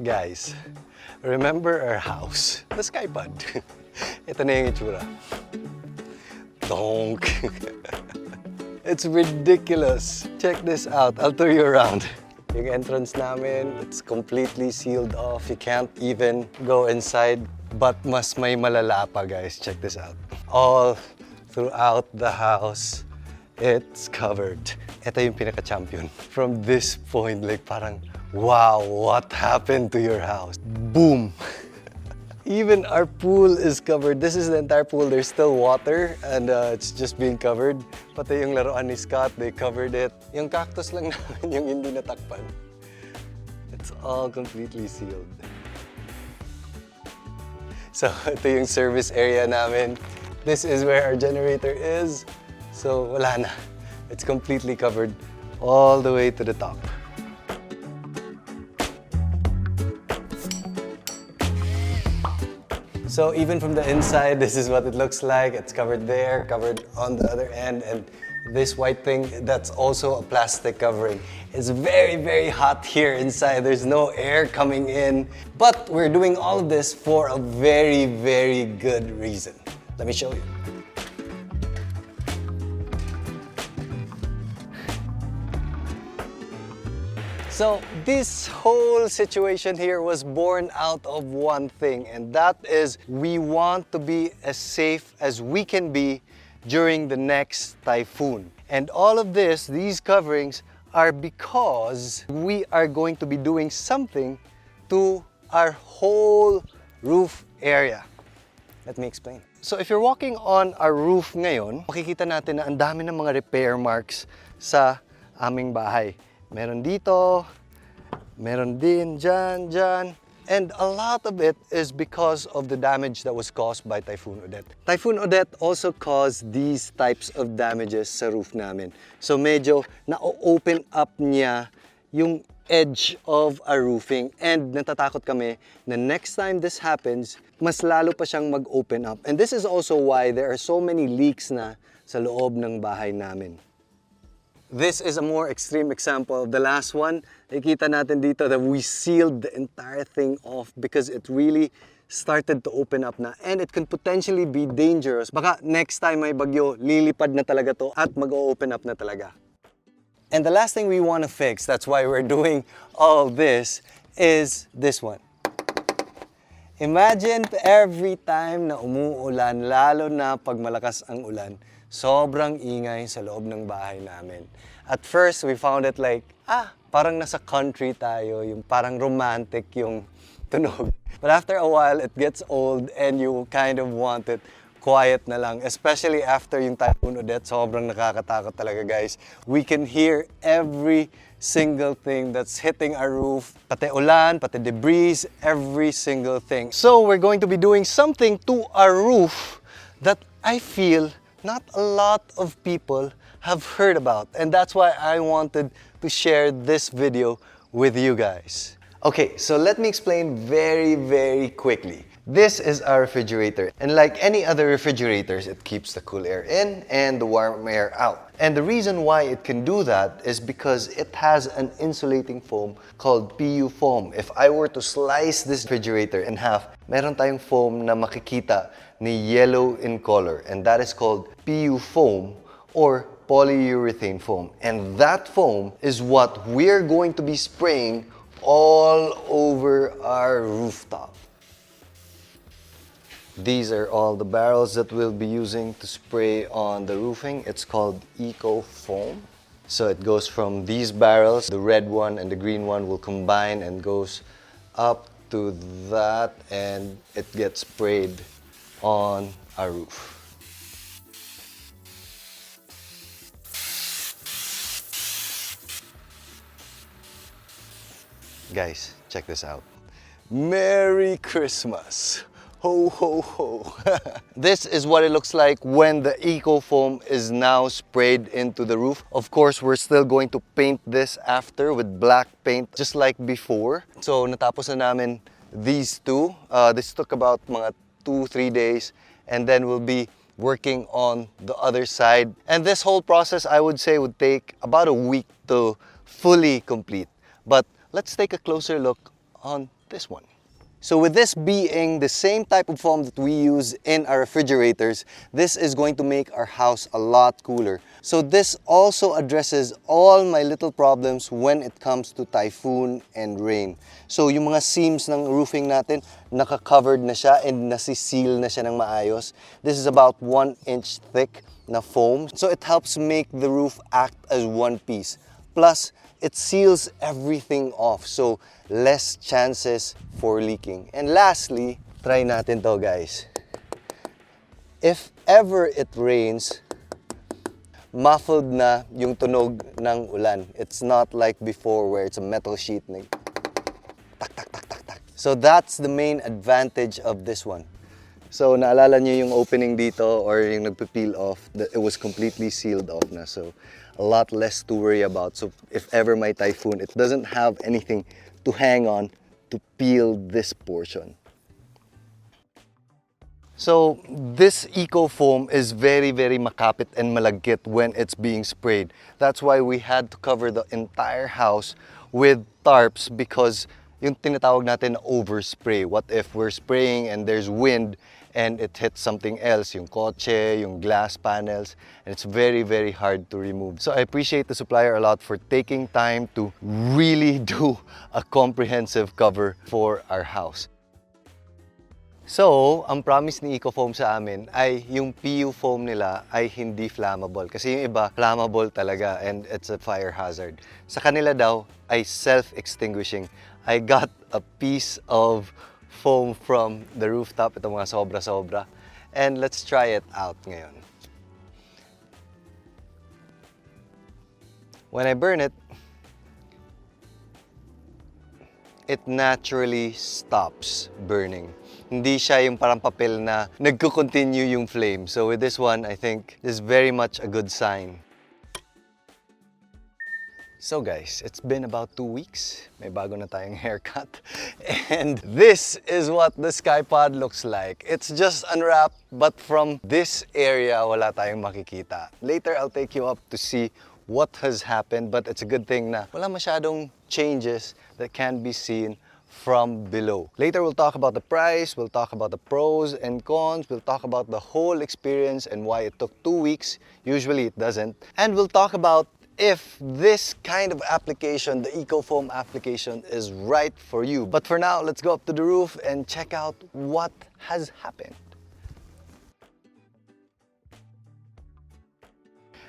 Guys, remember our house? The Skypod. Ito na yung itsura. Donk. It's ridiculous. Check this out. I'll tour you around. Yung entrance namin, it's completely sealed off. You can't even go inside. But mas may malala pa, guys. Check this out. All throughout the house, it's covered. Ito yung pinaka-champion. From this point, like parang, wow, what happened to your house? Boom! Even our pool is covered. This is the entire pool. There's still water and it's just being covered. Pati yung laruan ni Scott, they covered it. Yung cactus lang namin yung hindi natakpan. It's all completely sealed. So, ito yung service area namin. This is where our generator is. So, wala na. It's completely covered all the way to the top. So even from the inside, this is what it looks like. It's covered there, covered on the other end, and this white thing, that's also a plastic covering. It's very, very hot here inside. There's no air coming in. But we're doing all of this for a very, very good reason. Let me show you. So this whole situation here was born out of one thing, and that is we want to be as safe as we can be during the next typhoon. And all of this, these coverings, are because we are going to be doing something to our whole roof area. Let me explain. So if you're walking on our roof ngayon, makikita natin na ang dami ng mga repair marks sa aming bahay. Meron dito, meron din dyan, dyan. And a lot of it is because of the damage that was caused by Typhoon Odette. Typhoon Odette also caused these types of damages sa roof namin. So medyo na-open up niya yung edge of our roofing. And natatakot kami na next time this happens, mas lalo pa siyang mag-open up. And this is also why there are so many leaks na sa loob ng bahay namin. This is a more extreme example of the last one. Nakikita natin dito that we sealed the entire thing off because it really started to open up na. And it can potentially be dangerous. Baka next time may bagyo, lilipad na talaga to at mag-open up na talaga. And the last thing we want to fix, that's why we're doing all this, is this one. Imagine every time na umuulan, lalo na pag malakas ang ulan, sobrang ingay sa loob ng bahay namin. At first, we found it like, parang nasa country tayo, yung parang romantic yung tunog. But after a while, it gets old and you kind of want it quiet na lang. Especially after yung Typhoon Odette, sobrang nakakatakot talaga, guys. We can hear every single thing that's hitting our roof. Pati ulan, pati debris, every single thing. So we're going to be doing something to our roof that I feel not a lot of people have heard about, and that's why I wanted to share this video with you guys. Okay, so let me explain very, very quickly. This is our refrigerator, and like any other refrigerators, it keeps the cool air in and the warm air out. And the reason why it can do that is because it has an insulating foam called PU foam. If I were to slice this refrigerator in half, meron tayong foam na makikita ni yellow in color, and that is called PU foam or polyurethane foam. And that foam is what we're going to be spraying all over our rooftop. These are all the barrels that we'll be using to spray on the roofing. It's called Ecofoam. So it goes from these barrels, the red one and the green one will combine and goes up to that, and it gets sprayed on our roof. Guys, check this out. Merry Christmas! Ho, ho, ho. This is what it looks like when the Ecofoam is now sprayed into the roof. Of course, we're still going to paint this after with black paint, just like before. So, natapos na namin these two. This took about mga 2-3 days, and then we'll be working on the other side. And this whole process, I would say, would take about a week to fully complete. But let's take a closer look on this one. So with this being the same type of foam that we use in our refrigerators, this is going to make our house a lot cooler. So this also addresses all my little problems when it comes to typhoon and rain. So yung mga seams ng roofing natin, naka-covered na siya and nasiseal na siya ng maayos. This is about 1 inch thick na foam. So it helps make the roof act as one piece. Plus, it seals everything off, so less chances for leaking. And lastly, try natin to, guys. If ever it rains, muffled na yung tunog ng ulan. It's not like before where it's a metal sheet. Tak, tak, tak, tak, tak. So that's the main advantage of this one. So naalala niyo yung opening dito or yung nagpe-peel off, it was completely sealed off na. So a lot less to worry about. So if ever may typhoon, it doesn't have anything to hang on to peel this portion. So this Ecofoam is very, very makapit and malagkit when it's being sprayed. That's why we had to cover the entire house with tarps because yung tinatawag natin na overspray. What if we're spraying and there's wind and it hits something else, yung kotse, yung glass panels, and it's very, very hard to remove. So I appreciate the supplier a lot for taking time to really do a comprehensive cover for our house. So, ang promise ni Ecofoam sa amin ay yung PU foam nila ay hindi flammable. Kasi yung iba, flammable talaga and it's a fire hazard. Sa kanila daw ay self-extinguishing. I got a piece of foam from the rooftop. Ito mga sobra-sobra. And let's try it out ngayon. When I burn it, it naturally stops burning. Hindi siya yung parang papel na nagko-continue yung flame. So with this one, I think this is very much a good sign. So guys, it's been about 2 weeks. May bago na tayong haircut. And this is what the Skypod looks like. It's just unwrapped, but from this area, wala tayong makikita. Later, I'll take you up to see what has happened, but it's a good thing na wala masyadong changes that can be seen from below. Later, we'll talk about the price, we'll talk about the pros and cons, we'll talk about the whole experience and why it took 2 weeks. Usually it doesn't. And we'll talk about if this kind of application, the Ecofoam application, is right for you. But for now, let's go up to the roof and check out what has happened.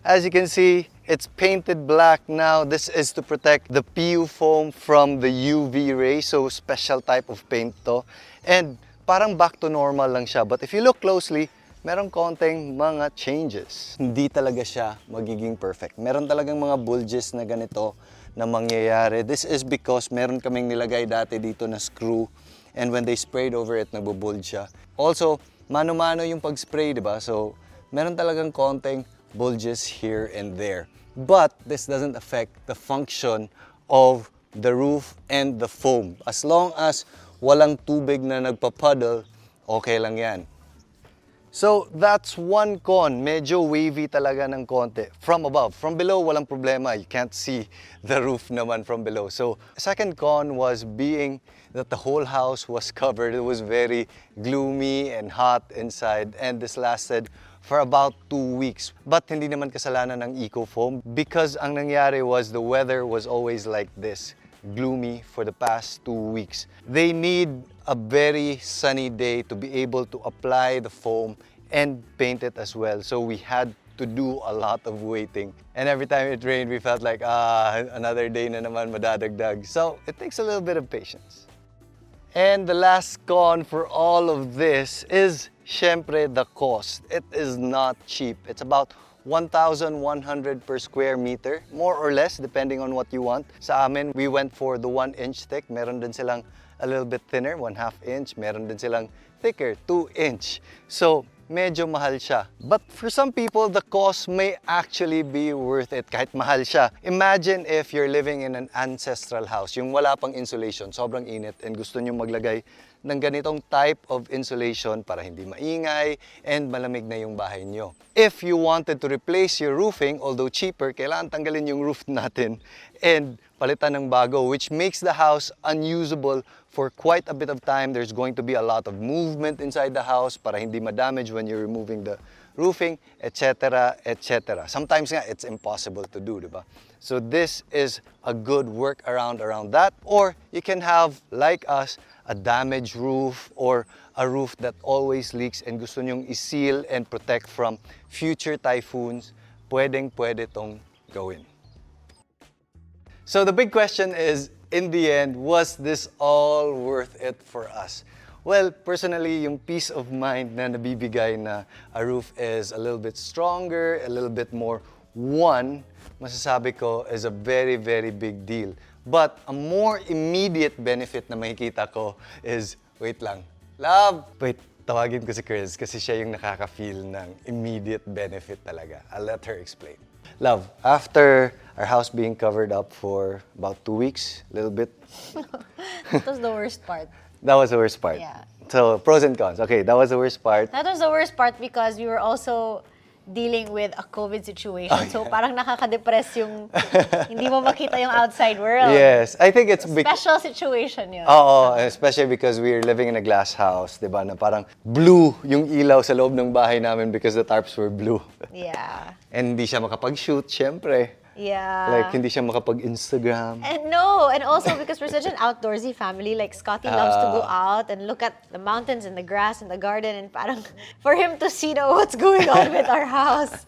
As you can see, it's painted black now. This is to protect the PU foam from the UV rays, so special type of paint to. And parang back to normal lang siya. But if you look closely, merong konting mga changes. Hindi talaga siya magiging perfect. Meron talagang mga bulges na ganito na mangyayari. This is because meron kaming nilagay dati dito na screw, and when they sprayed over it, nagbo-bulge siya. Also, mano-mano yung pag-spray, di ba? So, meron talagang konting bulges here and there. But this doesn't affect the function of the roof and the foam. As long as walang tubig na nagpapuddle, okay lang yan. So that's one con. Medyo wavy talaga ng konti from above. From below, walang problema. You can't see the roof naman from below. So second con was being that the whole house was covered. It was very gloomy and hot inside, and this lasted for about 2 weeks. But hindi naman kasalanan ng Ecofoam because ang nangyari was the weather was always like this, gloomy for the past 2 weeks. They need a very sunny day to be able to apply the foam and paint it as well. So we had to do a lot of waiting. And every time it rained, we felt like, another day na naman madadagdag. So it takes a little bit of patience. And the last con for all of this is, syempre, the cost. It is not cheap. It's about 1,100 per square meter, more or less, depending on what you want. Sa amin, we went for the 1 inch thick. Meron din silang a little bit thinner, 1/2 inch. Meron din silang thicker, 2 inch. So, medyo mahal siya. But for some people, the cost may actually be worth it kahit mahal siya. Imagine if you're living in an ancestral house, yung wala pang insulation, sobrang init, and gusto nyo maglagay ng ganitong type of insulation para hindi maingay and malamig na yung bahay nyo. If you wanted to replace your roofing, although cheaper, kailangan tanggalin yung roof natin and palitan ng bago, which makes the house unusable for quite a bit of time. There's going to be a lot of movement inside the house para hindi ma-damage when you're removing the roofing, etc., etc. Sometimes nga, it's impossible to do, diba? So this is a good workaround around that. Or you can have, like us, a damaged roof or a roof that always leaks and gusto nyong i-seal and protect from future typhoons. Pwedeng-pwede tong gawin. So the big question is, in the end, was this all worth it for us? Well, personally, yung peace of mind na nabibigay na a roof is a little bit stronger, a little bit more masasabi ko is a very, very big deal. But a more immediate benefit na makikita ko is, wait lang, love! Wait, tawagin ko si Chris kasi siya yung nakaka-feel ng immediate benefit talaga. I'll let her explain. Love, after our house being covered up for about 2 weeks, a little bit. That was the worst part. That was the worst part. Yeah. So, pros and cons. Okay, that was the worst part. That was the worst part because we were also dealing with a COVID situation. Oh, yeah. So parang nakaka-depress yung hindi mo makita yung outside world. Yes, I think it's Special situation yun. Oo, especially because we're living in a glass house, di ba? Na parang blue yung ilaw sa loob ng bahay namin because the tarps were blue. Yeah. And hindi siya makapag-shoot, syempre. Yeah. Like, hindi siya makapag-Instagram. And no, and also because we're such an outdoorsy family, like Scotty loves to go out and look at the mountains and the grass and the garden, and parang for him to see what's going on with our house.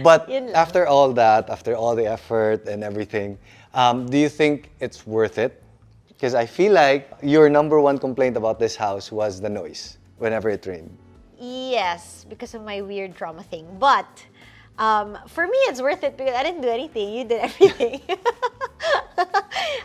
But Yun lang. after all that, after all the effort and everything, do you think it's worth it? Because I feel like your number one complaint about this house was the noise whenever it rained. Yes, because of my weird trauma thing. But for me, it's worth it because I didn't do anything. You did everything.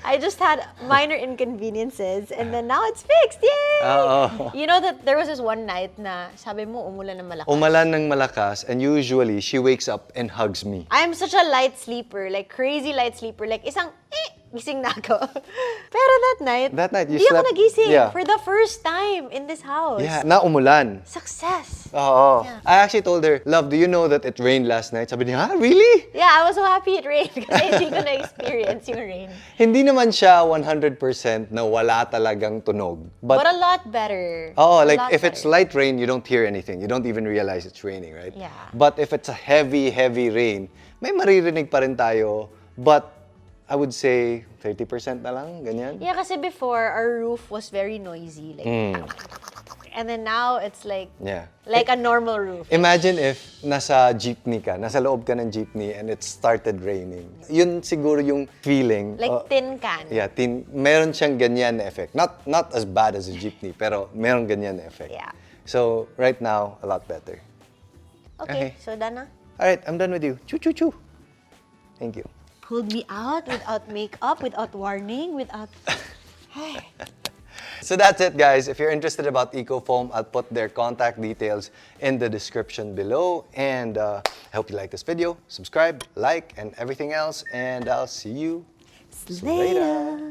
I just had minor inconveniences, and then now it's fixed. Yay! You know that there was this one night na sabi mo umulan ng malakas. Umalan ng malakas, and usually she wakes up and hugs me. I'm such a light sleeper, like crazy light sleeper. Like isang gising na ako. Pero that night, you di ako slept- nagising yeah. for the first time in this house. Yeah, na umulan. Success. Oo. Yeah. I actually told her, love, do you know that it rained last night? Sabi niya, ha? Really? Yeah, I was so happy it rained kasi hindi ko na-experience yung rain. Hindi naman siya 100% na wala talagang tunog. But a lot better. oh, A like lot if it's better. light rain, you don't hear anything. You don't even realize it's raining, right? Yeah. But if it's a heavy, heavy rain, may maririnig pa rin tayo. But I would say 30% na lang, ganyan. Yeah, kasi before, our roof was very noisy. Like, and then now, it's like Yeah. like a normal roof. Imagine if nasa jeepney ka, nasa loob ka ng jeepney and it started raining. Yun siguro yung feeling. Like tin can. Yeah, meron siyang ganyan na effect. Not as bad as a jeepney, pero meron ganyan na effect. Yeah. So, right now, a lot better. Okay. Okay, so done na. All right, I'm done with you. Choo, choo, choo. Thank you. Pulled me out without makeup, without warning, without... So that's it, guys. If you're interested about Ecofoam, I'll put their contact details in the description below. And I hope you like this video. Subscribe, like, and everything else. And I'll see you later.